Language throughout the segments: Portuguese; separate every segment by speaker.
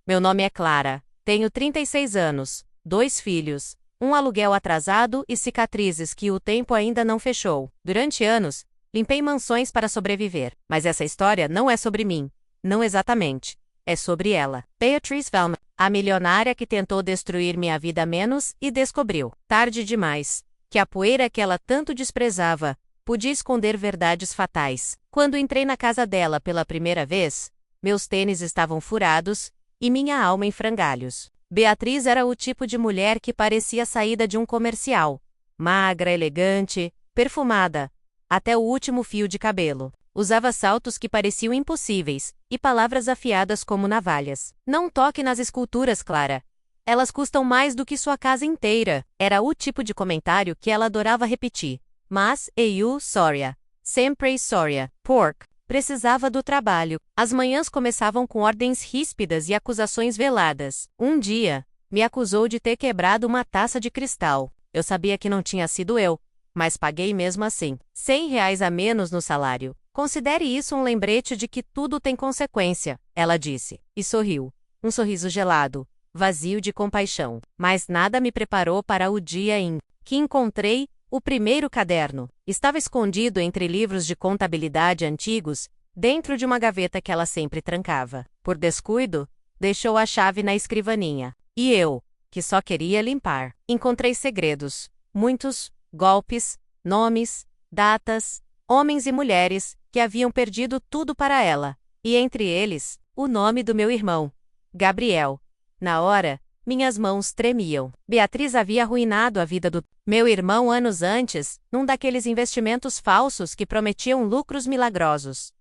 Speaker 1: Meu nome é Clara. Tenho 36 anos, 2 filhos, um aluguel atrasado e cicatrizes que o tempo ainda não fechou. Durante anos, limpei mansões para sobreviver. Mas essa história não é sobre mim. Não exatamente. É sobre ela. Beatrice Velma, a milionária que tentou destruir minha vida menos e descobriu, tarde demais, que a poeira que ela tanto desprezava podia esconder verdades fatais. Quando entrei na casa dela pela primeira vez, meus tênis estavam furados e minha alma em frangalhos. Beatriz era o tipo de mulher que parecia saída de um comercial. Magra, elegante, perfumada, até o último fio de cabelo. Usava saltos que pareciam impossíveis, e palavras afiadas como navalhas. Não toque nas esculturas, Clara. Elas custam mais do que sua casa inteira. Era o tipo de comentário que ela adorava repetir. Mas, eu, Soria. Sempre Soria. Pork. Precisava do trabalho. As manhãs começavam com ordens ríspidas e acusações veladas. Um dia, me acusou de ter quebrado uma taça de cristal. Eu sabia que não tinha sido eu, mas paguei mesmo assim. R$ 100 a menos no salário. Considere isso um lembrete de que tudo tem consequência, ela disse, e sorriu. Um sorriso gelado, vazio de compaixão. Mas nada me preparou para o dia em que encontrei o primeiro caderno. Estava escondido entre livros de contabilidade antigos, dentro de uma gaveta que ela sempre trancava. Por descuido, deixou a chave na escrivaninha. E eu, que só queria limpar, encontrei segredos. Muitos, golpes, nomes, datas, homens e mulheres que haviam perdido tudo para ela. E entre eles, o nome do meu irmão, Gabriel. Na hora, minhas mãos tremiam. Beatriz havia arruinado a vida do meu irmão anos antes, num daqueles investimentos falsos que prometiam lucros milagrosos.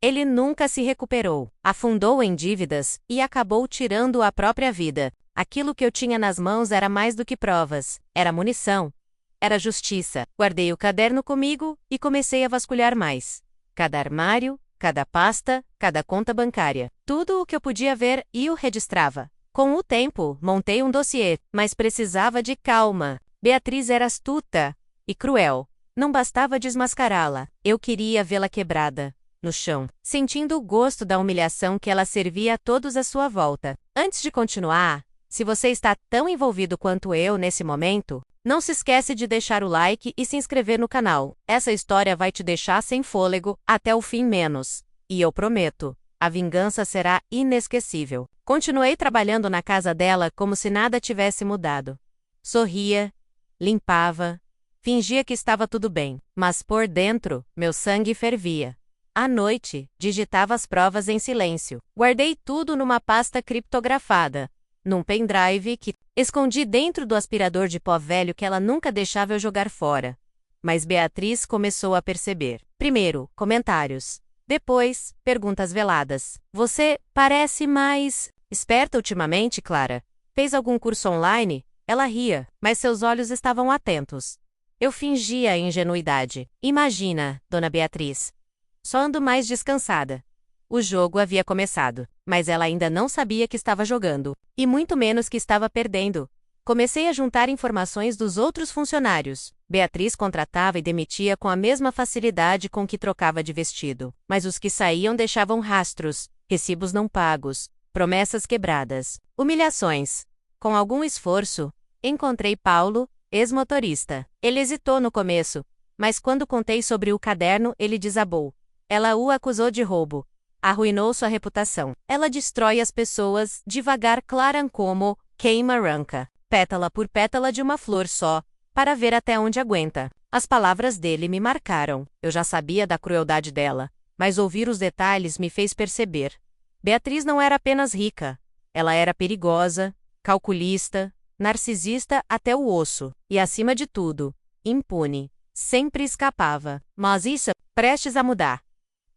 Speaker 1: Ele nunca se recuperou, afundou em dívidas e acabou tirando a própria vida. Aquilo que eu tinha nas mãos era mais do que provas, era munição. Era justiça. Guardei o caderno comigo e comecei a vasculhar mais. Cada armário, cada pasta, cada conta bancária. Tudo o que eu podia ver e o registrava. Com o tempo, montei um dossiê, mas precisava de calma. Beatriz era astuta e cruel. Não bastava desmascará-la. Eu queria vê-la quebrada, no chão, sentindo o gosto da humilhação que ela servia a todos à sua volta. Antes de continuar, se você está tão envolvido quanto eu nesse momento, não se esquece de deixar o like e se inscrever no canal. Essa história vai te deixar sem fôlego até o fim menos. E eu prometo, a vingança será inesquecível. Continuei trabalhando na casa dela como se nada tivesse mudado. Sorria, limpava, fingia que estava tudo bem, mas por dentro, meu sangue fervia. À noite, digitava as provas em silêncio. Guardei tudo numa pasta criptografada, num pendrive que escondi dentro do aspirador de pó velho que ela nunca deixava eu jogar fora. Mas Beatriz começou a perceber. Primeiro, comentários. Depois, perguntas veladas. Você parece mais esperta ultimamente, Clara. Fez algum curso online? Ela ria, mas seus olhos estavam atentos. Eu fingia a ingenuidade. Imagina, dona Beatriz. Só ando mais descansada. O jogo havia começado, mas ela ainda não sabia que estava jogando, e muito menos que estava perdendo. Comecei a juntar informações dos outros funcionários. Beatriz contratava e demitia com a mesma facilidade com que trocava de vestido. Mas os que saíam deixavam rastros, recibos não pagos, promessas quebradas, humilhações. Com algum esforço, encontrei Paulo, ex-motorista. Ele hesitou no começo, mas quando contei sobre o caderno, ele desabou. Ela o acusou de roubo. Arruinou sua reputação. Ela destrói as pessoas, devagar, clara como queima arranca, pétala por pétala de uma flor só, para ver até onde aguenta. As palavras dele me marcaram. Eu já sabia da crueldade dela, mas ouvir os detalhes me fez perceber. Beatriz não era apenas rica. Ela era perigosa, calculista, narcisista até o osso. E acima de tudo, impune. Sempre escapava. Mas isso, prestes a mudar.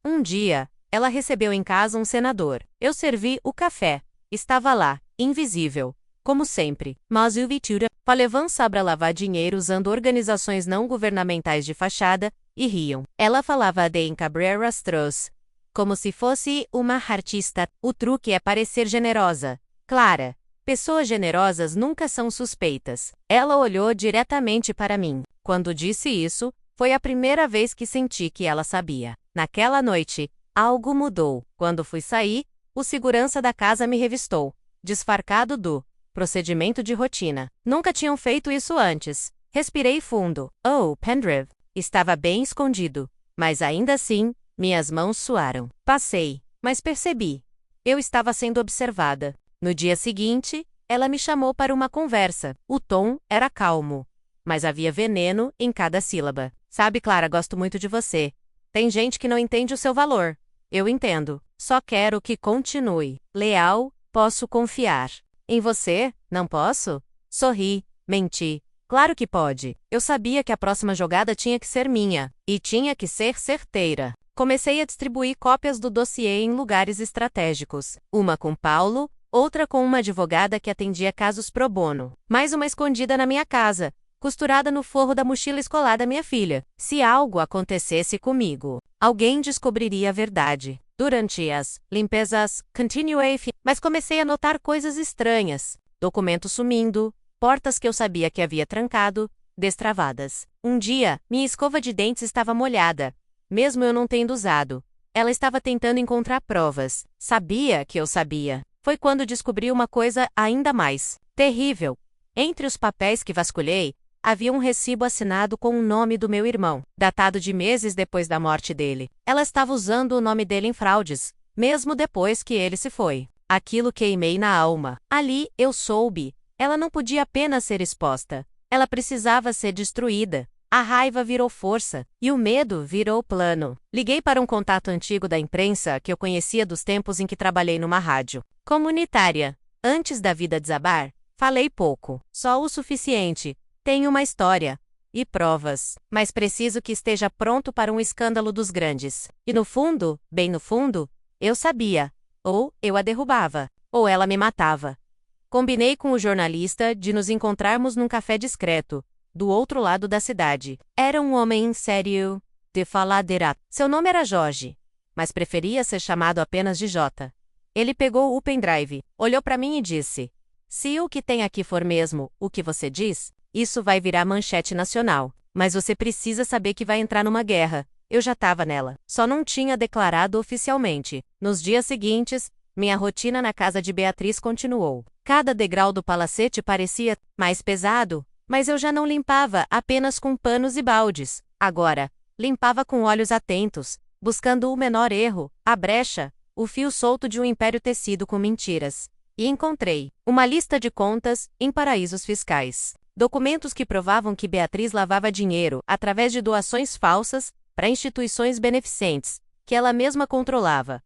Speaker 1: Um dia, ela recebeu em casa um senador. Eu servi o café. Estava lá, invisível, como sempre. Mas o Vitura Palevan sabra lavar dinheiro usando organizações não governamentais de fachada, e riam. Ela falava de em Cabrera Strauss, como se fosse uma artista. O truque é parecer generosa. Clara, pessoas generosas nunca são suspeitas. Ela olhou diretamente para mim. Quando disse isso, foi a primeira vez que senti que ela sabia. Naquela noite, algo mudou. Quando fui sair, o segurança da casa me revistou. disfarçado do procedimento de rotina. Nunca tinham feito isso antes. Respirei fundo. Oh, pendrive. Estava bem escondido. Mas ainda assim, minhas mãos suaram. Passei, mas percebi. Eu estava sendo observada. No dia seguinte, ela me chamou para uma conversa. O tom era calmo, mas havia veneno em cada sílaba. Sabe, Clara, gosto muito de você. Tem gente que não entende o seu valor. Eu entendo. Só quero que continue. Leal, posso confiar. Em você, não posso? Sorri, menti. Claro que pode. Eu sabia que a próxima jogada tinha que ser minha. E tinha que ser certeira. Comecei a distribuir cópias do dossiê em lugares estratégicos. Uma com Paulo, outra com uma advogada que atendia casos pro bono. Mais uma escondida na minha casa, costurada no forro da mochila escolar da minha filha. Se algo acontecesse comigo, alguém descobriria a verdade. Durante as limpezas, continuei, mas comecei a notar coisas estranhas. Documentos sumindo, portas que eu sabia que havia trancado, destravadas. Um dia, minha escova de dentes estava molhada, mesmo eu não tendo usado. Ela estava tentando encontrar provas. Sabia que eu sabia. Foi quando descobri uma coisa ainda mais terrível. Entre os papéis que vasculhei, havia um recibo assinado com o nome do meu irmão, datado de meses depois da morte dele. Ela estava usando o nome dele em fraudes, mesmo depois que ele se foi. Aquilo queimei na alma. Ali, eu soube. Ela não podia apenas ser exposta. Ela precisava ser destruída. A raiva virou força, e o medo virou plano. Liguei para um contato antigo da imprensa que eu conhecia dos tempos em que trabalhei numa rádio comunitária. Antes da vida desabar, falei pouco, só o suficiente. Tenho uma história e provas, mas preciso que esteja pronto para um escândalo dos grandes. E no fundo, bem no fundo, eu sabia. Ou eu a derrubava, ou ela me matava. Combinei com o jornalista de nos encontrarmos num café discreto, do outro lado da cidade. Era um homem sério, de faladeira. Seu nome era Jorge, mas preferia ser chamado apenas de Jota. Ele pegou o pendrive, olhou para mim e disse: se o que tem aqui for mesmo o que você diz, isso vai virar manchete nacional. Mas você precisa saber que vai entrar numa guerra. Eu já estava nela, só não tinha declarado oficialmente. Nos dias seguintes, minha rotina na casa de Beatriz continuou. Cada degrau do palacete parecia mais pesado, mas eu já não limpava apenas com panos e baldes. Agora, limpava com olhos atentos, buscando o menor erro, a brecha, o fio solto de um império tecido com mentiras. E encontrei uma lista de contas em paraísos fiscais. Documentos que provavam que Beatriz lavava dinheiro através de doações falsas para instituições beneficentes, que ela mesma controlava.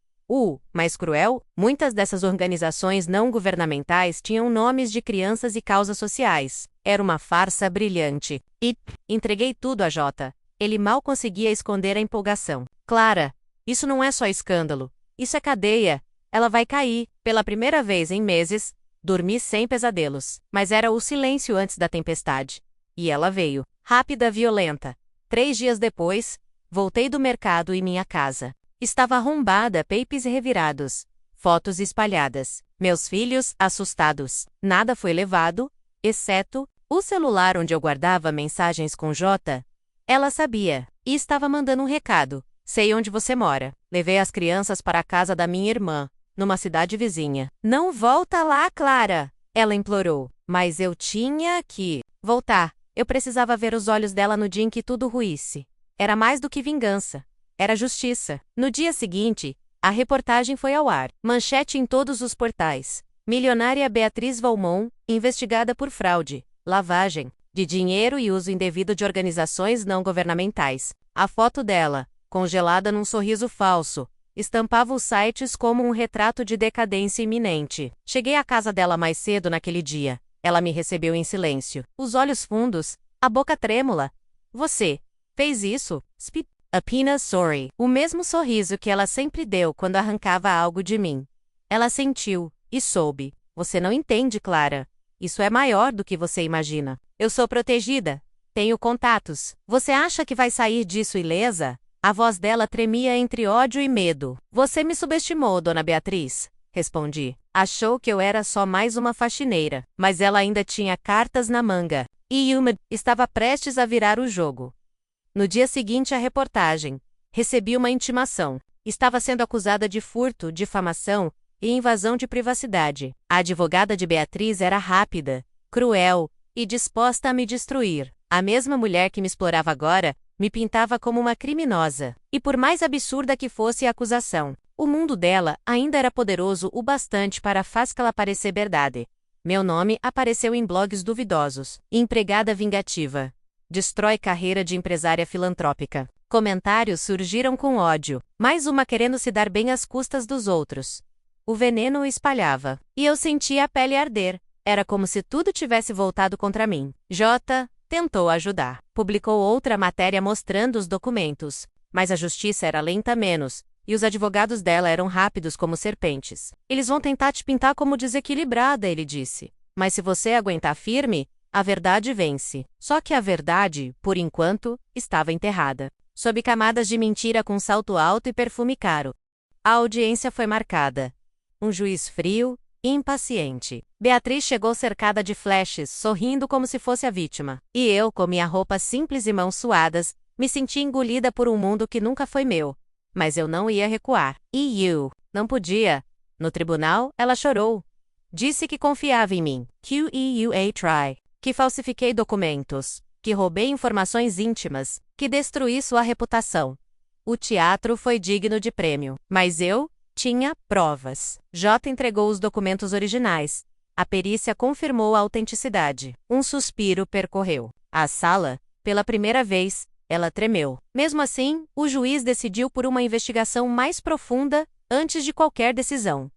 Speaker 1: Mais cruel, muitas dessas organizações não governamentais tinham nomes de crianças e causas sociais. Era uma farsa brilhante. E entreguei tudo a Jota. Ele mal conseguia esconder a empolgação. Clara, isso não é só escândalo. Isso é cadeia. Ela vai cair. Pela primeira vez em meses, dormi sem pesadelos. Mas era o silêncio antes da tempestade. E ela veio. Rápida, violenta. 3 dias depois, voltei do mercado e minha casa estava arrombada, papéis revirados, fotos espalhadas. Meus filhos, assustados. Nada foi levado, exceto o celular onde eu guardava mensagens com Jota. Ela sabia, e estava mandando um recado. Sei onde você mora. Levei as crianças para a casa da minha irmã, numa cidade vizinha. Não volta lá, Clara! Ela implorou. Mas eu tinha que voltar. Eu precisava ver os olhos dela no dia em que tudo ruísse. Era mais do que vingança. Era justiça. No dia seguinte, a reportagem foi ao ar. Manchete em todos os portais. Milionária Beatriz Valmont, investigada por fraude, lavagem de dinheiro e uso indevido de organizações não governamentais. A foto dela, congelada num sorriso falso, estampava os sites como um retrato de decadência iminente. Cheguei à casa dela mais cedo naquele dia. Ela me recebeu em silêncio. Os olhos fundos, a boca trêmula. Você fez isso? Apenas sorry. O mesmo sorriso que ela sempre deu quando arrancava algo de mim. Ela sentiu, e soube. Você não entende, Clara. Isso é maior do que você imagina. Eu sou protegida. Tenho contatos. Você acha que vai sair disso ilesa? A voz dela tremia entre ódio e medo. Você me subestimou, dona Beatriz. Respondi. Achou que eu era só mais uma faxineira. Mas ela ainda tinha cartas na manga. E Yuma estava prestes a virar o jogo. No dia seguinte à reportagem, recebi uma intimação. Estava sendo acusada de furto, difamação e invasão de privacidade. A advogada de Beatriz era rápida, cruel e disposta a me destruir. A mesma mulher que me explorava agora me pintava como uma criminosa. E por mais absurda que fosse a acusação, o mundo dela ainda era poderoso o bastante para fazê-la parecer verdade. Meu nome apareceu em blogs duvidosos. Empregada vingativa. Destrói carreira de empresária filantrópica. Comentários surgiram com ódio, mais uma querendo se dar bem às custas dos outros. O veneno o espalhava, e eu sentia a pele arder. Era como se tudo tivesse voltado contra mim. J. tentou ajudar. Publicou outra matéria mostrando os documentos, mas a justiça era lenta menos, e os advogados dela eram rápidos como serpentes. Eles vão tentar te pintar como desequilibrada, ele disse. Mas se você aguentar firme, a verdade vence. Só que a verdade, por enquanto, estava enterrada sob camadas de mentira com salto alto e perfume caro. A audiência foi marcada. Um juiz frio e impaciente. Beatriz chegou cercada de flashes, sorrindo como se fosse a vítima. E eu, com minha roupa simples e mãos suadas, me senti engolida por um mundo que nunca foi meu. Mas eu não ia recuar. Não podia. No tribunal, ela chorou. Disse que confiava em mim. Try. Que falsifiquei documentos. Que roubei informações íntimas. Que destruí sua reputação. O teatro foi digno de prêmio. Mas eu tinha provas. J entregou os documentos originais. A perícia confirmou a autenticidade. Um suspiro percorreu a sala. Pela primeira vez, ela tremeu. Mesmo assim, o juiz decidiu por uma investigação mais profunda antes de qualquer decisão.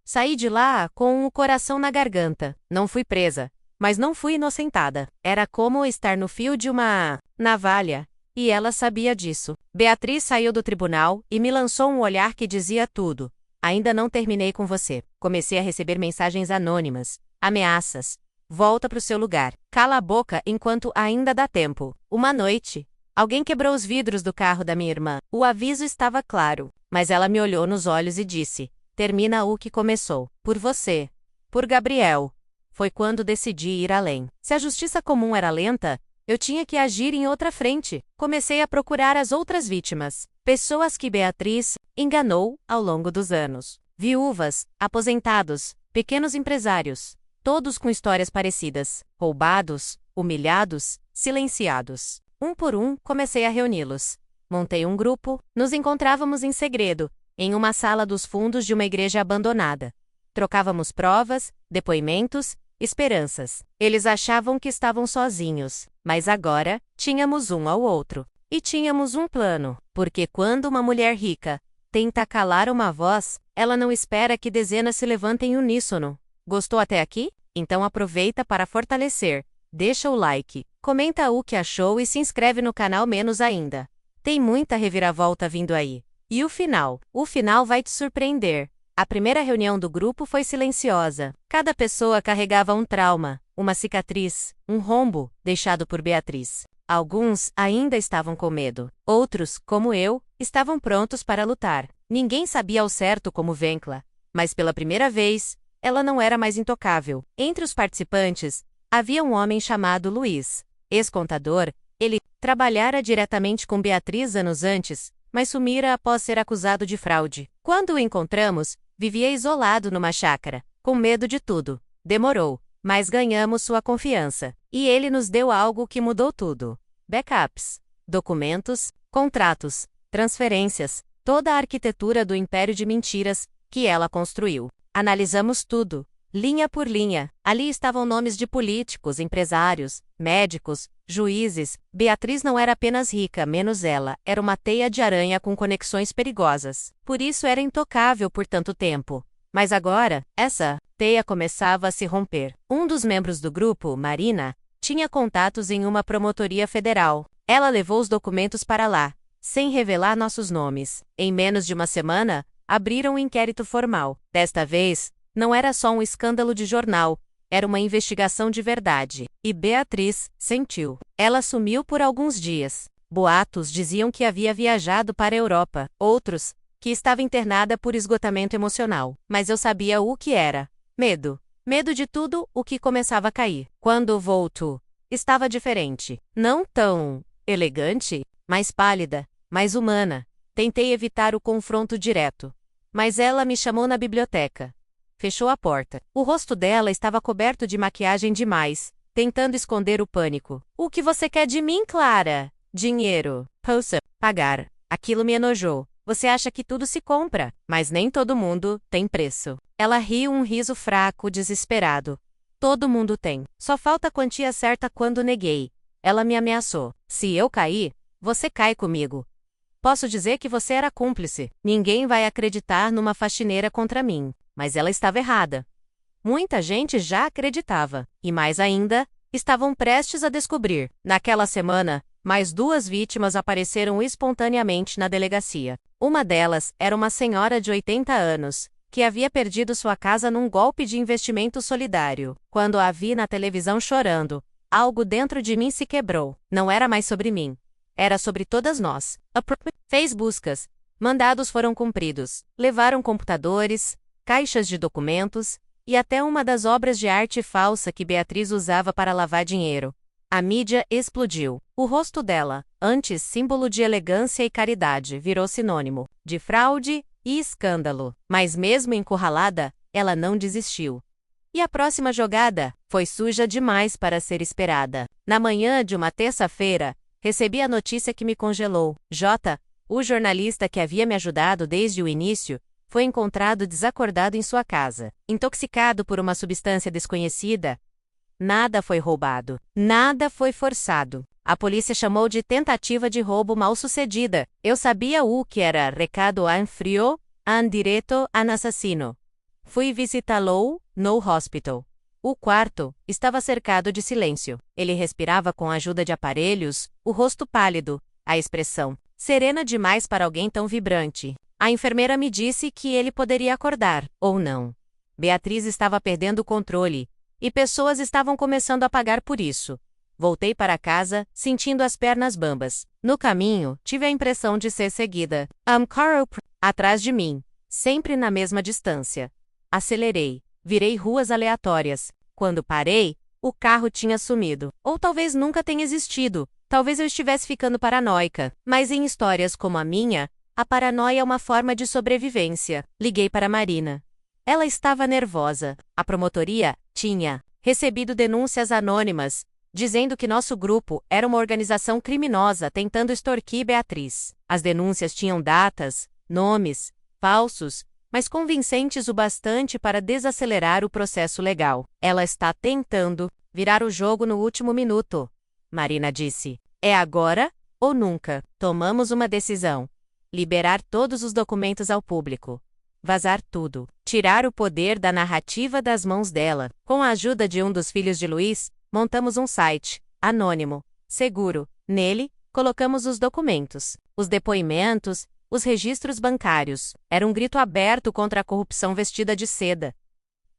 Speaker 1: Saí de lá com o coração na garganta. Não fui presa, mas não fui inocentada. Era como estar no fio de uma navalha, e ela sabia disso. Beatriz saiu do tribunal e me lançou um olhar que dizia tudo. Ainda não terminei com você. Comecei a receber mensagens anônimas, ameaças. Volta pro seu lugar. Cala a boca enquanto ainda dá tempo. Uma noite, alguém quebrou os vidros do carro da minha irmã. O aviso estava claro, mas ela me olhou nos olhos e disse: termina o que começou. Por você. Por Gabriel. Foi quando decidi ir além. Se a justiça comum era lenta, eu tinha que agir em outra frente. Comecei a procurar as outras vítimas. Pessoas que Beatriz enganou ao longo dos anos. Viúvas, aposentados, pequenos empresários. Todos com histórias parecidas. Roubados, humilhados, silenciados. Um por um, comecei a reuni-los. Montei um grupo, nos encontrávamos em segredo, em uma sala dos fundos de uma igreja abandonada. Trocávamos provas, depoimentos, esperanças. Eles achavam que estavam sozinhos, mas agora tínhamos um ao outro. E tínhamos um plano, porque quando uma mulher rica tenta calar uma voz, ela não espera que dezenas se levantem uníssono. Gostou até aqui? Então aproveita para fortalecer. Deixa o like, comenta o que achou e se inscreve no canal menos ainda. Tem muita reviravolta vindo aí. E o final? O final vai te surpreender. A primeira reunião do grupo foi silenciosa. Cada pessoa carregava um trauma, uma cicatriz, um rombo deixado por Beatriz. Alguns ainda estavam com medo. Outros, como eu, estavam prontos para lutar. Ninguém sabia ao certo como vê-la, mas pela primeira vez, ela não era mais intocável. Entre os participantes, havia um homem chamado Luiz. Ex-contador, ele trabalhara diretamente com Beatriz anos antes, mas sumira após ser acusado de fraude. Quando o encontramos, vivia isolado numa chácara, com medo de tudo. Demorou, mas ganhamos sua confiança. E ele nos deu algo que mudou tudo. Backups, documentos, contratos, transferências, toda a arquitetura do império de mentiras que ela construiu. Analisamos tudo, linha por linha. Ali estavam nomes de políticos, empresários, médicos, juízes. Beatriz não era apenas rica, menos ela. Era uma teia de aranha com conexões perigosas. Por isso era intocável por tanto tempo. Mas agora, essa teia começava a se romper. Um dos membros do grupo, Marina, tinha contatos em uma promotoria federal. Ela levou os documentos para lá, sem revelar nossos nomes. Em menos de uma semana, abriram um inquérito formal. Desta vez, não era só um escândalo de jornal, era uma investigação de verdade. E Beatriz sentiu. Ela sumiu por alguns dias. Boatos diziam que havia viajado para a Europa. Outros, que estava internada por esgotamento emocional. Mas eu sabia o que era. Medo. Medo de tudo o que começava a cair. Quando voltou, estava diferente. Não tão elegante, mais pálida, mais humana. Tentei evitar o confronto direto. Mas ela me chamou na biblioteca. Fechou a porta. O rosto dela estava coberto de maquiagem demais, tentando esconder o pânico. O que você quer de mim, Clara? Dinheiro. Poxa, pagar. Aquilo me enojou. Você acha que tudo se compra, mas nem todo mundo tem preço. Ela riu um riso fraco, desesperado. Todo mundo tem. Só falta a quantia certa quando neguei. Ela me ameaçou. Se eu cair, você cai comigo. Posso dizer que você era cúmplice. Ninguém vai acreditar numa faxineira contra mim. Mas ela estava errada. Muita gente já acreditava. E mais ainda, estavam prestes a descobrir. Naquela semana, mais 2 vítimas apareceram espontaneamente na delegacia. Uma delas era uma senhora de 80 anos, que havia perdido sua casa num golpe de investimento solidário. Quando a vi na televisão chorando, algo dentro de mim se quebrou. Não era mais sobre mim. Era sobre todas nós. Fez buscas. Mandados foram cumpridos. Levaram computadores, caixas de documentos e até uma das obras de arte falsa que Beatriz usava para lavar dinheiro. A mídia explodiu. O rosto dela, antes símbolo de elegância e caridade, virou sinônimo de fraude e escândalo. Mas mesmo encurralada, ela não desistiu. E a próxima jogada foi suja demais para ser esperada. Na manhã de uma terça-feira, recebi a notícia que me congelou. O jornalista que havia me ajudado desde o início, foi encontrado desacordado em sua casa, intoxicado por uma substância desconhecida. Nada foi roubado. Nada foi forçado. A polícia chamou de tentativa de roubo mal-sucedida. Eu sabia o que era recado en frio, en direto an assassino. Fui visitá-lo no hospital. O quarto estava cercado de silêncio. Ele respirava com a ajuda de aparelhos, o rosto pálido, a expressão serena demais para alguém tão vibrante. A enfermeira me disse que ele poderia acordar, ou não. Beatriz estava perdendo o controle, e pessoas estavam começando a pagar por isso. Voltei para casa, sentindo as pernas bambas. No caminho, tive a impressão de ser seguida. Atrás de mim, sempre na mesma distância. Acelerei, virei ruas aleatórias. Quando parei, o carro tinha sumido. Ou talvez nunca tenha existido. Talvez eu estivesse ficando paranoica. Mas em histórias como a minha, a paranoia é uma forma de sobrevivência. Liguei para Marina. Ela estava nervosa. A promotoria tinha recebido denúncias anônimas, dizendo que nosso grupo era uma organização criminosa tentando extorquir Beatriz. As denúncias tinham datas, nomes, falsos, mas convincentes o bastante para desacelerar o processo legal. Ela está tentando virar o jogo no último minuto, Marina disse. É agora ou nunca. Tomamos uma decisão. Liberar todos os documentos ao público. Vazar tudo. Tirar o poder da narrativa das mãos dela. Com a ajuda de um dos filhos de Luiz, montamos um site, anônimo, seguro. Nele, colocamos os documentos, os depoimentos, os registros bancários. Era um grito aberto contra a corrupção vestida de seda.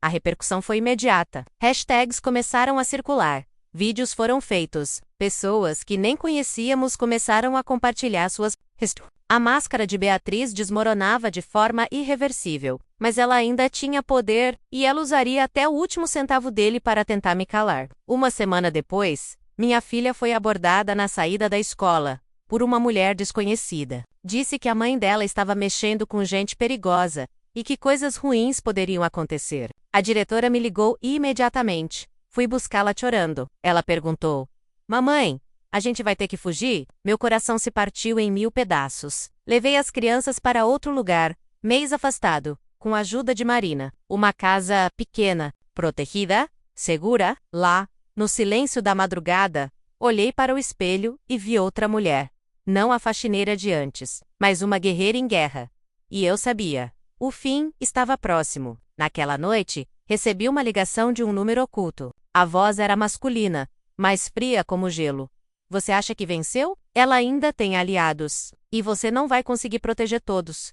Speaker 1: A repercussão foi imediata. Hashtags começaram a circular. Vídeos foram feitos. Pessoas que nem conhecíamos começaram a compartilhar suas histórias. A máscara de Beatriz desmoronava de forma irreversível, mas ela ainda tinha poder e ela usaria até o último centavo dele para tentar me calar. Uma semana depois, minha filha foi abordada na saída da escola por uma mulher desconhecida. Disse que a mãe dela estava mexendo com gente perigosa e que coisas ruins poderiam acontecer. A diretora me ligou imediatamente. Fui buscá-la chorando. Ela perguntou: "Mamãe, a gente vai ter que fugir?" Meu coração se partiu em 1000 pedaços. Levei as crianças para outro lugar, mês afastado, com a ajuda de Marina. Uma casa pequena, protegida, segura. Lá, no silêncio da madrugada, olhei para o espelho e vi outra mulher. Não a faxineira de antes, mas uma guerreira em guerra. E eu sabia. O fim estava próximo. Naquela noite, recebi uma ligação de um número oculto. A voz era masculina, mas fria como gelo. Você acha que venceu? Ela ainda tem aliados. E você não vai conseguir proteger todos.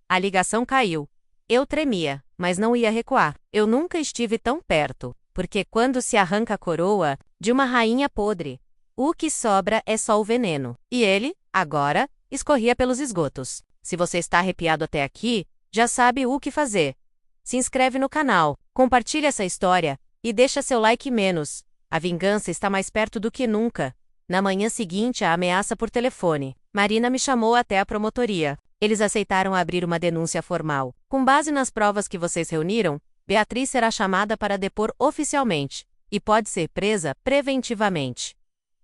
Speaker 1: A ligação caiu. Eu tremia, mas não ia recuar. Eu nunca estive tão perto, porque quando se arranca a coroa de uma rainha podre, o que sobra é só o veneno. E ele, agora, escorria pelos esgotos. Se você está arrepiado até aqui, já sabe o que fazer. Se inscreve no canal, compartilha essa história e deixa seu like menos. A vingança está mais perto do que nunca. Na manhã seguinte à ameaça por telefone, Marina me chamou até a promotoria. Eles aceitaram abrir uma denúncia formal. Com base nas provas que vocês reuniram, Beatriz será chamada para depor oficialmente e pode ser presa preventivamente.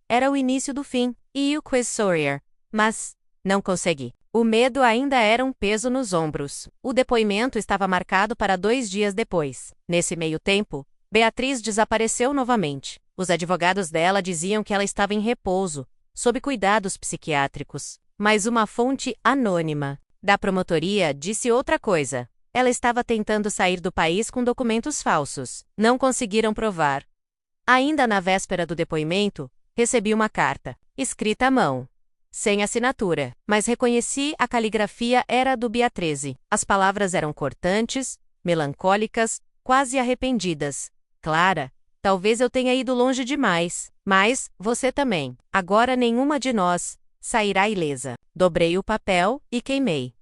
Speaker 1: Era o início do fim, e o Quiz Sawyer. Mas não consegui. O medo ainda era um peso nos ombros. O depoimento estava marcado para 2 dias depois. Nesse meio tempo, Beatriz desapareceu novamente. Os advogados dela diziam que ela estava em repouso, sob cuidados psiquiátricos. Mas uma fonte anônima da promotoria disse outra coisa. Ela estava tentando sair do país com documentos falsos. Não conseguiram provar. Ainda na véspera do depoimento, recebi uma carta, escrita à mão, sem assinatura, mas reconheci a caligrafia era do Beatriz. As palavras eram cortantes, melancólicas, quase arrependidas. Clara, talvez eu tenha ido longe demais, mas você também. Agora nenhuma de nós sairá ilesa. Dobrei o papel e queimei.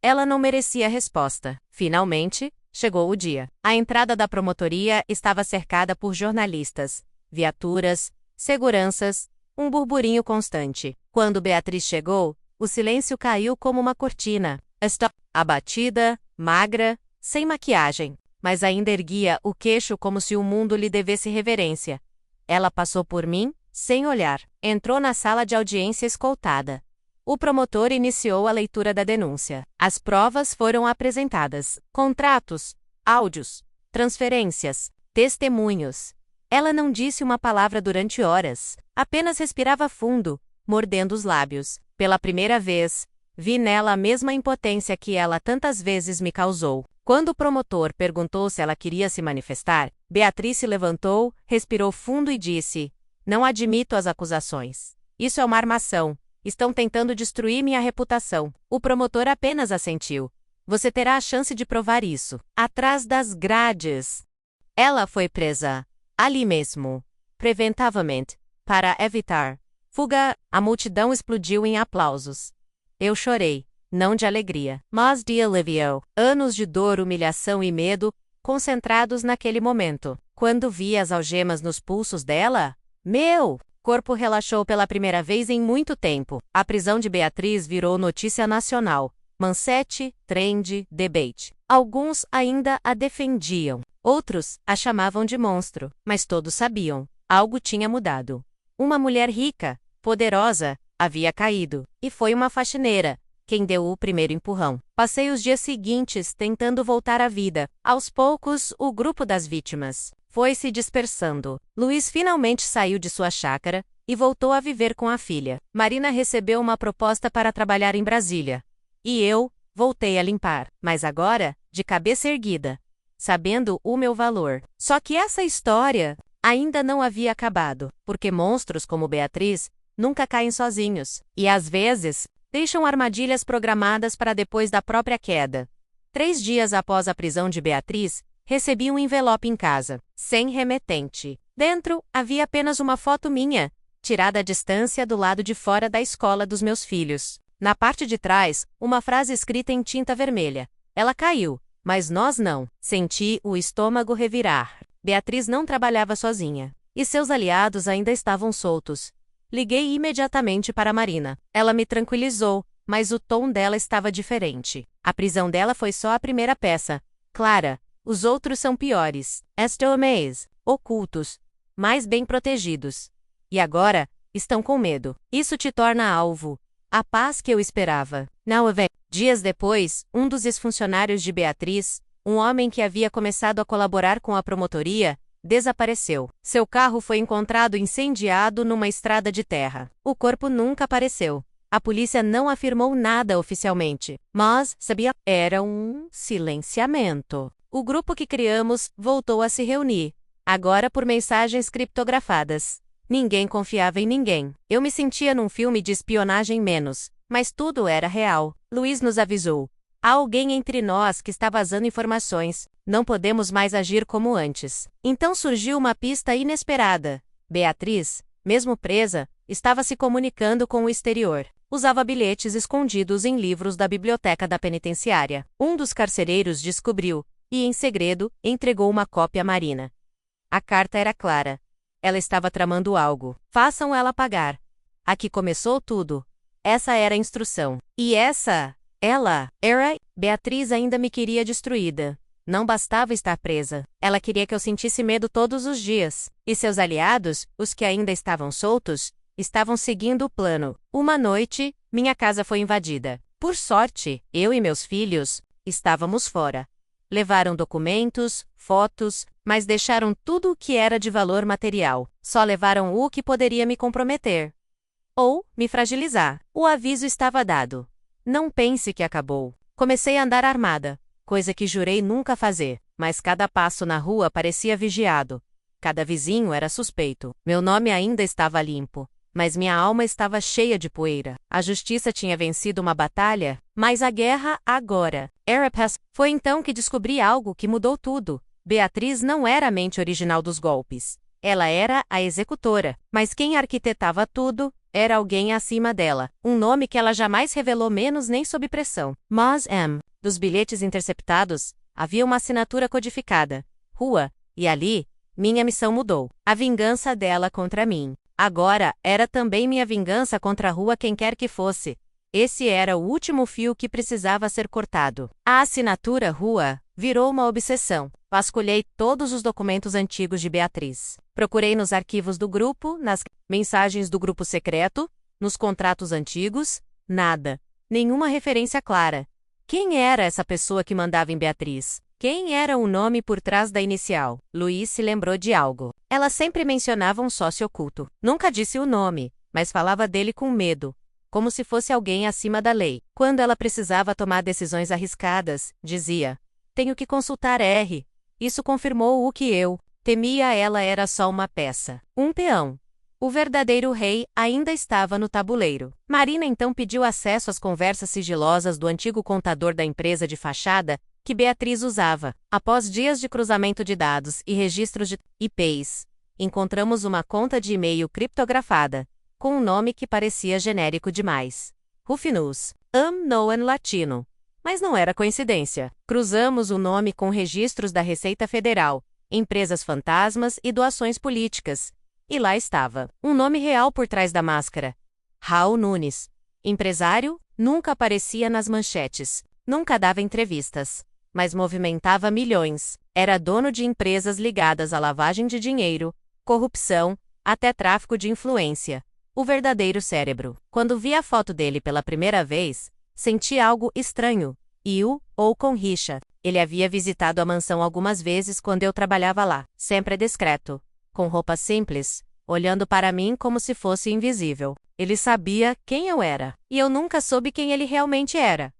Speaker 1: Ela não merecia resposta. Finalmente, chegou o dia. A entrada da promotoria estava cercada por jornalistas, viaturas, seguranças, um burburinho constante. Quando Beatriz chegou, o silêncio caiu como uma cortina. Estava abatida, magra, sem maquiagem, mas ainda erguia o queixo como se o mundo lhe devesse reverência. Ela passou por mim, sem olhar. Entrou na sala de audiência escoltada. O promotor iniciou a leitura da denúncia. As provas foram apresentadas. Contratos, áudios, transferências, testemunhos. Ela não disse uma palavra durante horas. Apenas respirava fundo, mordendo os lábios. Pela primeira vez, vi nela a mesma impotência que ela tantas vezes me causou. Quando o promotor perguntou se ela queria se manifestar, Beatriz se levantou, respirou fundo e disse: "Não admito as acusações. Isso é uma armação. Estão tentando destruir minha reputação." O promotor apenas assentiu. "Você terá a chance de provar isso. Atrás das grades." Ela foi presa ali mesmo, preventivamente, para evitar fuga. A multidão explodiu em aplausos. Eu chorei, não de alegria, mas de alívio. Anos de dor, humilhação e medo, concentrados naquele momento. Quando vi as algemas nos pulsos dela, meu corpo relaxou pela primeira vez em muito tempo. A prisão de Beatriz virou notícia nacional. Manchete, trend, debate. Alguns ainda a defendiam. Outros a chamavam de monstro. Mas todos sabiam. Algo tinha mudado. Uma mulher rica, poderosa, havia caído. E foi uma faxineira quem deu o primeiro empurrão. Passei os dias seguintes tentando voltar à vida. Aos poucos, o grupo das vítimas foi se dispersando. Luiz finalmente saiu de sua chácara e voltou a viver com a filha. Marina recebeu uma proposta para trabalhar em Brasília. E eu voltei a limpar. Mas agora, de cabeça erguida, sabendo o meu valor. Só que essa história ainda não havia acabado, porque monstros como Beatriz nunca caem sozinhos. E às vezes, deixam armadilhas programadas para depois da própria queda. 3 dias após a prisão de Beatriz, recebi um envelope em casa, sem remetente. Dentro, havia apenas uma foto minha, tirada à distância do lado de fora da escola dos meus filhos. Na parte de trás, uma frase escrita em tinta vermelha. Ela caiu, mas nós não. Senti o estômago revirar. Beatriz não trabalhava sozinha. E seus aliados ainda estavam soltos. Liguei imediatamente para Marina. Ela me tranquilizou, mas o tom dela estava diferente. A prisão dela foi só a primeira peça. Clara, os outros são piores. Estou mais ocultos, mais bem protegidos. E agora, estão com medo. Isso te torna alvo. A paz que eu esperava. Não vem. Dias depois, um dos ex-funcionários de Beatriz, um homem que havia começado a colaborar com a promotoria, desapareceu. Seu carro foi encontrado incendiado numa estrada de terra. O corpo nunca apareceu. A polícia não afirmou nada oficialmente, mas, sabia, era um silenciamento. O grupo que criamos voltou a se reunir, agora por mensagens criptografadas. Ninguém confiava em ninguém. Eu me sentia num filme de espionagem menos, mas tudo era real. Luiz nos avisou. Há alguém entre nós que está vazando informações. Não podemos mais agir como antes. Então surgiu uma pista inesperada. Beatriz, mesmo presa, estava se comunicando com o exterior. Usava bilhetes escondidos em livros da biblioteca da penitenciária. Um dos carcereiros descobriu e, em segredo, entregou uma cópia a Marina. A carta era clara. Ela estava tramando algo. Façam ela pagar. Aqui começou tudo. Essa era a instrução. E essa Beatriz ainda me queria destruída. Não bastava estar presa. Ela queria que eu sentisse medo todos os dias. E seus aliados, os que ainda estavam soltos, estavam seguindo o plano. Uma noite, minha casa foi invadida. Por sorte, eu e meus filhos estávamos fora. Levaram documentos, fotos, mas deixaram tudo o que era de valor material. Só levaram o que poderia me comprometer ou me fragilizar. O aviso estava dado. Não pense que acabou. Comecei a andar armada, coisa que jurei nunca fazer, mas cada passo na rua parecia vigiado. Cada vizinho era suspeito. Meu nome ainda estava limpo, mas minha alma estava cheia de poeira. A justiça tinha vencido uma batalha, mas a guerra agora. Foi então que descobri algo que mudou tudo. Beatriz não era a mente original dos golpes. Ela era a executora, mas quem arquitetava tudo era alguém acima dela, um nome que ela jamais revelou menos nem sob pressão. Mas dos bilhetes interceptados, havia uma assinatura codificada. Rua, e ali, minha missão mudou. A vingança dela contra mim. Agora, era também minha vingança contra a Rua quem quer que fosse. Esse era o último fio que precisava ser cortado. A assinatura Rua virou uma obsessão. Vasculhei todos os documentos antigos de Beatriz. Procurei nos arquivos do grupo, nas mensagens do grupo secreto, nos contratos antigos, nada. Nenhuma referência clara. Quem era essa pessoa que mandava em Beatriz? Quem era o nome por trás da inicial? Luiz se lembrou de algo. Ela sempre mencionava um sócio oculto. Nunca disse o nome, mas falava dele com medo, como se fosse alguém acima da lei. Quando ela precisava tomar decisões arriscadas, dizia: "Tenho que consultar R." Isso confirmou o que eu temia. Ela era só uma peça. Um peão. O verdadeiro rei ainda estava no tabuleiro. Marina então pediu acesso às conversas sigilosas do antigo contador da empresa de fachada que Beatriz usava. Após dias de cruzamento de dados e registros de IPs, encontramos uma conta de e-mail criptografada, com um nome que parecia genérico demais. Rufinus. Unknown latino. Mas não era coincidência. Cruzamos o nome com registros da Receita Federal, empresas fantasmas e doações políticas. E lá estava, um nome real por trás da máscara. Raul Nunes. Empresário, nunca aparecia nas manchetes, nunca dava entrevistas, mas movimentava milhões. Era dono de empresas ligadas à lavagem de dinheiro, corrupção, até tráfico de influência. O verdadeiro cérebro. Quando vi a foto dele pela primeira vez, senti algo estranho. Ou com rixa. Ele havia visitado a mansão algumas vezes quando eu trabalhava lá. Sempre discreto, com roupa simples, olhando para mim como se fosse invisível. Ele sabia quem eu era, e eu nunca soube quem ele realmente era.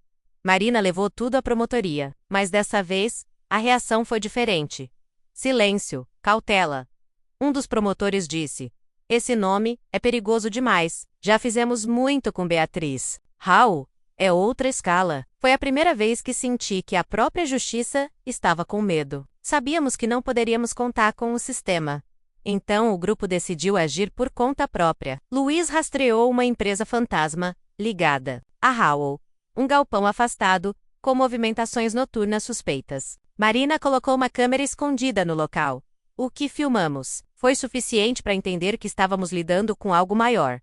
Speaker 1: Marina levou tudo à promotoria, mas dessa vez, a reação foi diferente. Silêncio, cautela. Um dos promotores disse: "Esse nome é perigoso demais. Já fizemos muito com Beatriz. Raul é outra escala." Foi a primeira vez que senti que a própria justiça estava com medo. Sabíamos que não poderíamos contar com o sistema. Então o grupo decidiu agir por conta própria. Luiz rastreou uma empresa fantasma, ligada a Raul. Um galpão afastado, com movimentações noturnas suspeitas. Marina colocou uma câmera escondida no local. O que filmamos foi suficiente para entender que estávamos lidando com algo maior.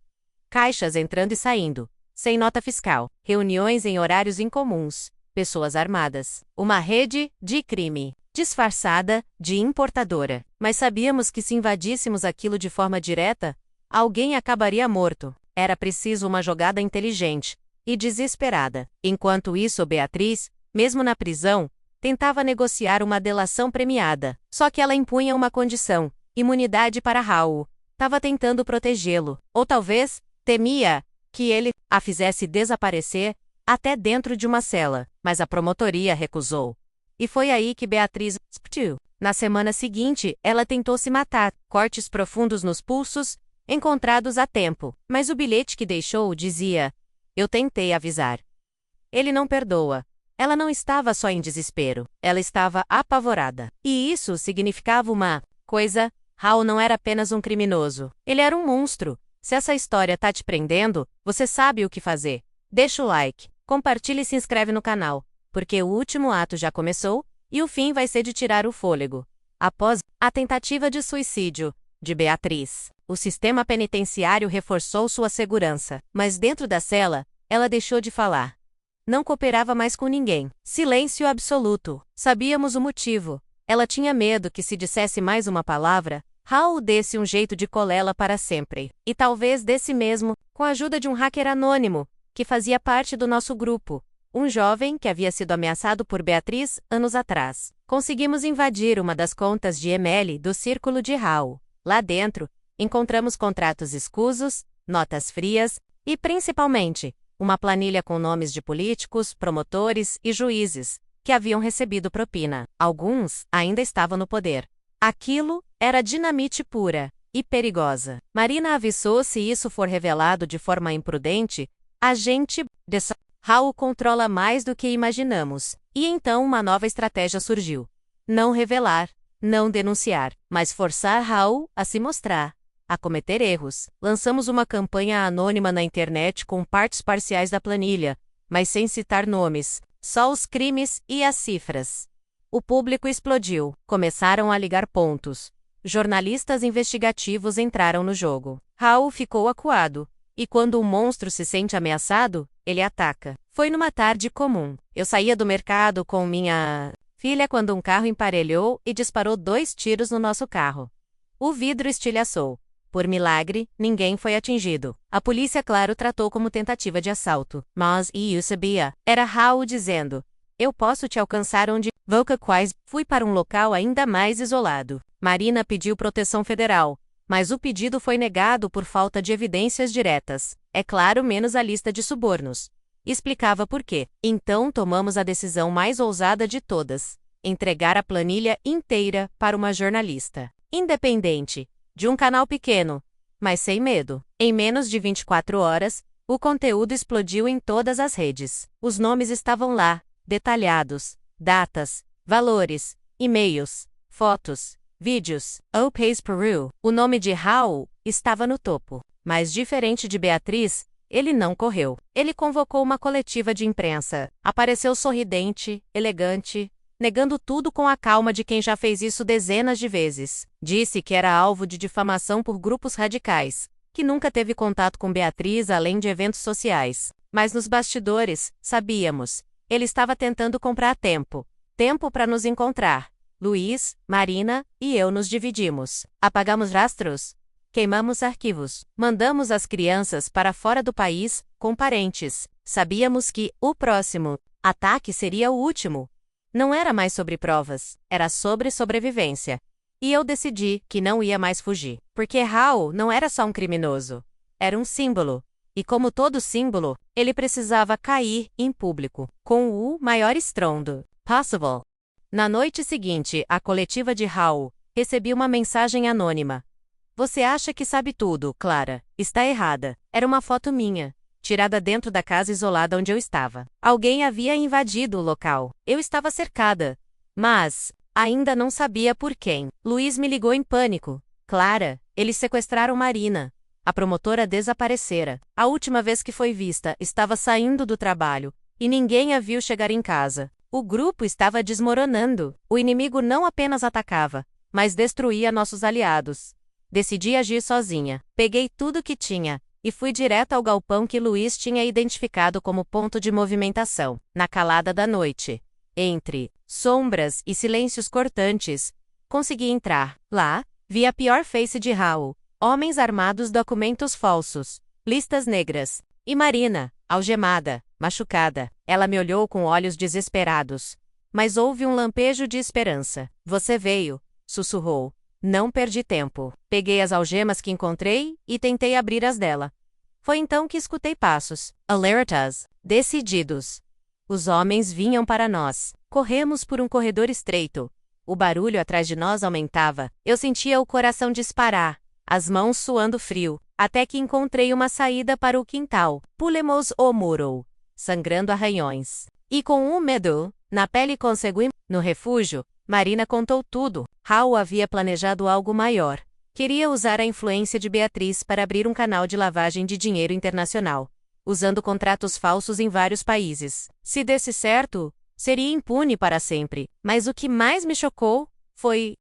Speaker 1: Caixas entrando e saindo, sem nota fiscal, reuniões em horários incomuns, pessoas armadas. Uma rede de crime, disfarçada de importadora. Mas sabíamos que se invadíssemos aquilo de forma direta, alguém acabaria morto. Era preciso uma jogada inteligente e desesperada. Enquanto isso, Beatriz, mesmo na prisão, tentava negociar uma delação premiada. Só que ela impunha uma condição: imunidade para Raul. Estava tentando protegê-lo. Ou talvez, temia que ele a fizesse desaparecer, até dentro de uma cela. Mas a promotoria recusou. E foi aí que Beatriz explodiu. Na semana seguinte, ela tentou se matar. Cortes profundos nos pulsos, encontrados a tempo. Mas o bilhete que deixou dizia: "Eu tentei avisar." Ele não perdoa. Ela não estava só em desespero. Ela estava apavorada. E isso significava uma coisa: Raul não era apenas um criminoso. Ele era um monstro. Se essa história tá te prendendo, você sabe o que fazer. Deixa o like, compartilha e se inscreve no canal, porque o último ato já começou, e o fim vai ser de tirar o fôlego. Após a tentativa de suicídio de Beatriz, o sistema penitenciário reforçou sua segurança. Mas dentro da cela, ela deixou de falar. Não cooperava mais com ninguém. Silêncio absoluto. Sabíamos o motivo. Ela tinha medo que se dissesse mais uma palavra, Hal desse um jeito de colá-la para sempre. E talvez desse mesmo, com a ajuda de um hacker anônimo, que fazia parte do nosso grupo. Um jovem que havia sido ameaçado por Beatriz anos atrás. Conseguimos invadir uma das contas de e-mail do círculo de Hal. Lá dentro, encontramos contratos escusos, notas frias e, principalmente, uma planilha com nomes de políticos, promotores e juízes que haviam recebido propina. Alguns ainda estavam no poder. Aquilo era dinamite pura e perigosa. Marina avisou: se isso for revelado de forma imprudente, a gente... Hal controla mais do que imaginamos. E então uma nova estratégia surgiu. Não revelar, não denunciar, mas forçar Hal a se mostrar, a cometer erros. Lançamos uma campanha anônima na internet com partes parciais da planilha, mas sem citar nomes, só os crimes e as cifras. O público explodiu. Começaram a ligar pontos. Jornalistas investigativos entraram no jogo. Hal ficou acuado. E quando um monstro se sente ameaçado, ele ataca. Foi numa tarde comum. Eu saía do mercado com minha filha quando um carro emparelhou e disparou 2 tiros no nosso carro. O vidro estilhaçou. Por milagre, ninguém foi atingido. A polícia, claro, tratou como tentativa de assalto. Mas, e eu sabia? Era Hal dizendo: eu posso te alcançar onde... Volca quase. Fui para um local ainda mais isolado. Marina pediu proteção federal. Mas o pedido foi negado por falta de evidências diretas. É claro, menos a lista de subornos. Explicava por quê. Então tomamos a decisão mais ousada de todas: entregar a planilha inteira para uma jornalista independente, de um canal pequeno, mas sem medo. Em menos de 24 horas, o conteúdo explodiu em todas as redes. Os nomes estavam lá, detalhados, datas, valores, e-mails, fotos, vídeos. O País Peru. O nome de Hal estava no topo. Mas diferente de Beatriz, ele não correu. Ele convocou uma coletiva de imprensa. Apareceu sorridente, elegante, negando tudo com a calma de quem já fez isso dezenas de vezes. Disse que era alvo de difamação por grupos radicais, que nunca teve contato com Beatriz além de eventos sociais. Mas nos bastidores, sabíamos, ele estava tentando comprar tempo. Tempo para nos encontrar. Luiz, Marina e eu nos dividimos. Apagamos rastros. Queimamos arquivos. Mandamos as crianças para fora do país, com parentes. Sabíamos que o próximo ataque seria o último. Não era mais sobre provas, era sobre sobrevivência. E eu decidi que não ia mais fugir. Porque Hal não era só um criminoso. Era um símbolo. E como todo símbolo, ele precisava cair em público, com o maior estrondo possible. Na noite seguinte à coletiva de Hal, recebi uma mensagem anônima. Você acha que sabe tudo, Clara? Está errada. Era uma foto minha, tirada dentro da casa isolada onde eu estava. Alguém havia invadido o local. Eu estava cercada. Mas ainda não sabia por quem. Luiz me ligou em pânico. Clara, eles sequestraram Marina. A promotora desaparecera. A última vez que foi vista, estava saindo do trabalho, e ninguém a viu chegar em casa. O grupo estava desmoronando. O inimigo não apenas atacava, mas destruía nossos aliados. Decidi agir sozinha. Peguei tudo que tinha e fui direto ao galpão que Luiz tinha identificado como ponto de movimentação. Na calada da noite, entre sombras e silêncios cortantes, consegui entrar. Lá, vi a pior face de Hal. Homens armados, documentos falsos, listas negras. E Marina, algemada, machucada. Ela me olhou com olhos desesperados. Mas houve um lampejo de esperança. Você veio, sussurrou. Não perdi tempo. Peguei as algemas que encontrei e tentei abrir as dela. Foi então que escutei passos. Alertas. Decididos. Os homens vinham para nós. Corremos por um corredor estreito. O barulho atrás de nós aumentava. Eu sentia o coração disparar, as mãos suando frio, até que encontrei uma saída para o quintal. Pulemos o muro, sangrando arranhões. E com um medo na pele consegui. No refúgio, Marina contou tudo. Hal havia planejado algo maior. Queria usar a influência de Beatriz para abrir um canal de lavagem de dinheiro internacional, usando contratos falsos em vários países. Se desse certo, seria impune para sempre. Mas o que mais me chocou foi...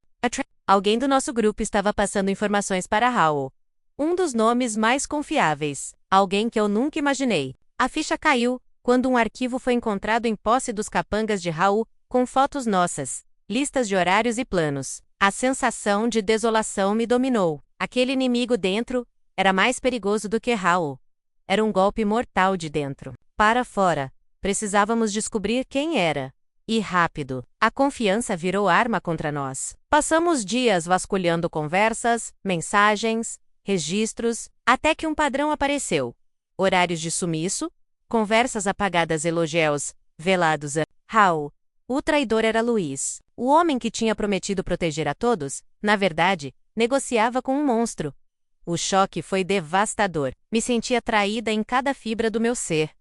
Speaker 1: Alguém do nosso grupo estava passando informações para Hal. Um dos nomes mais confiáveis. Alguém que eu nunca imaginei. A ficha caiu. quando um arquivo foi encontrado em posse dos capangas de Raul, com fotos nossas, listas de horários e planos. A sensação de desolação me dominou. Aquele inimigo dentro era mais perigoso do que Raul. Era um golpe mortal de dentro para fora. Precisávamos descobrir quem era. E rápido. A confiança virou arma contra nós. Passamos dias vasculhando conversas, mensagens, registros, até que um padrão apareceu. Horários de sumiço, conversas apagadas, elogios velados a Raul. O traidor era Luiz. O homem que tinha prometido proteger a todos, na verdade, negociava com um monstro. O choque foi devastador. Me sentia traída em cada fibra do meu ser.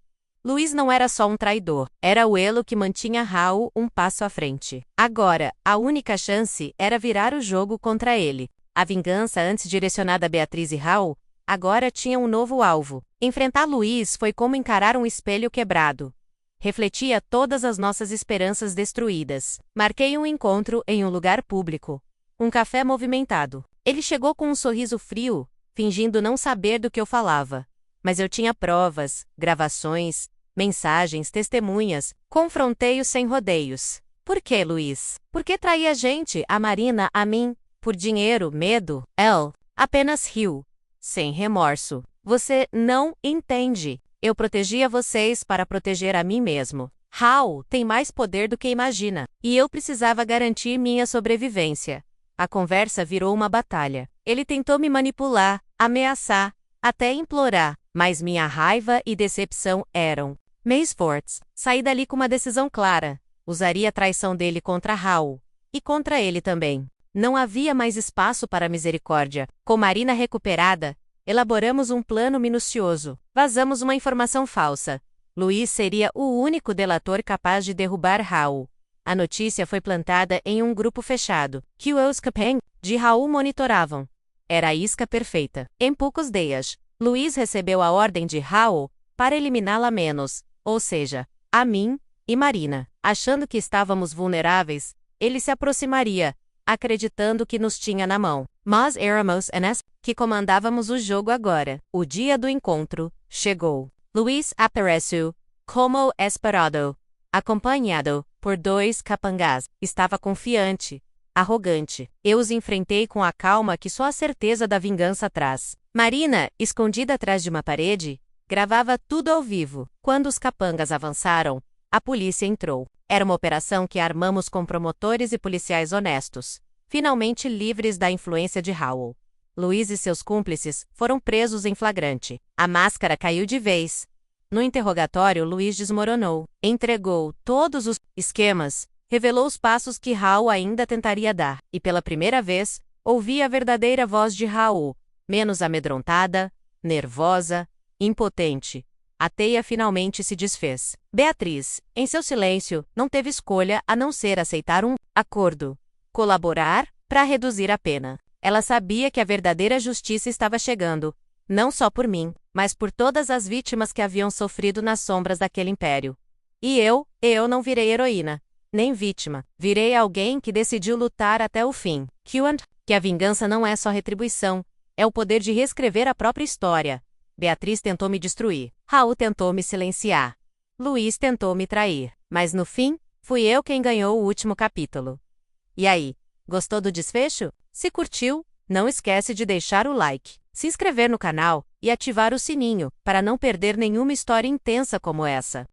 Speaker 1: Luiz não era só um traidor, era o elo que mantinha Raul um passo à frente. Agora, a única chance era virar o jogo contra ele. A vingança antes direcionada a Beatriz e Raul, agora tinha um novo alvo. Enfrentar Luiz foi como encarar um espelho quebrado. Refletia todas as nossas esperanças destruídas. Marquei um encontro em um lugar público. Um café movimentado. Ele chegou com um sorriso frio, fingindo não saber do que eu falava. Mas eu tinha provas, gravações, mensagens, testemunhas. Confrontei-o sem rodeios. Por que, Luiz? Por que trair a gente, a Marina, a mim? Por dinheiro, medo? Elle apenas riu, sem remorso. Você não entende. Eu protegia vocês para proteger a mim mesmo. Raul tem mais poder do que imagina. E eu precisava garantir minha sobrevivência. A conversa virou uma batalha. Ele tentou me manipular, ameaçar, até implorar. Mas minha raiva e decepção eram mais fortes. Saí dali com uma decisão clara. Usaria a traição dele contra Raul. E contra ele também. Não havia mais espaço para misericórdia. Com Marina recuperada, elaboramos um plano minucioso. Vazamos uma informação falsa. Luiz seria o único delator capaz de derrubar Raul. A notícia foi plantada em um grupo fechado, que os capangas de Raul monitoravam. Era a isca perfeita. Em poucos dias, Luiz recebeu a ordem de Raul para eliminá-la menos, ou seja, a mim e Marina. Achando que estávamos vulneráveis, ele se aproximaria, acreditando que nos tinha na mão. Mas éramos nós que comandávamos o jogo agora. O dia do encontro chegou. Luiz apareceu, como esperado, acompanhado por 2 capangas. Estava confiante, arrogante. Eu os enfrentei com a calma que só a certeza da vingança traz. Marina, escondida atrás de uma parede, gravava tudo ao vivo. Quando os capangas avançaram, a polícia entrou. Era uma operação que armamos com promotores e policiais honestos, finalmente livres da influência de Raul. Luiz e seus cúmplices foram presos em flagrante. A máscara caiu de vez. No interrogatório, Luiz desmoronou. Entregou todos os esquemas, revelou os passos que Raul ainda tentaria dar. E pela primeira vez, ouvi a verdadeira voz de Raul, menos amedrontada, nervosa, impotente. A teia finalmente se desfez. Beatriz, em seu silêncio, não teve escolha a não ser aceitar um acordo. Colaborar para reduzir a pena. Ela sabia que a verdadeira justiça estava chegando, não só por mim, mas por todas as vítimas que haviam sofrido nas sombras daquele império. E eu não virei heroína, nem vítima. Virei alguém que decidiu lutar até o fim. Que a vingança não é só retribuição, é o poder de reescrever a própria história. Beatriz tentou me destruir. Raul tentou me silenciar. Luiz tentou me trair. Mas no fim, fui eu quem ganhou o último capítulo. E aí, gostou do desfecho? Se curtiu, não esquece de deixar o like, se inscrever no canal e ativar o sininho para não perder nenhuma história intensa como essa.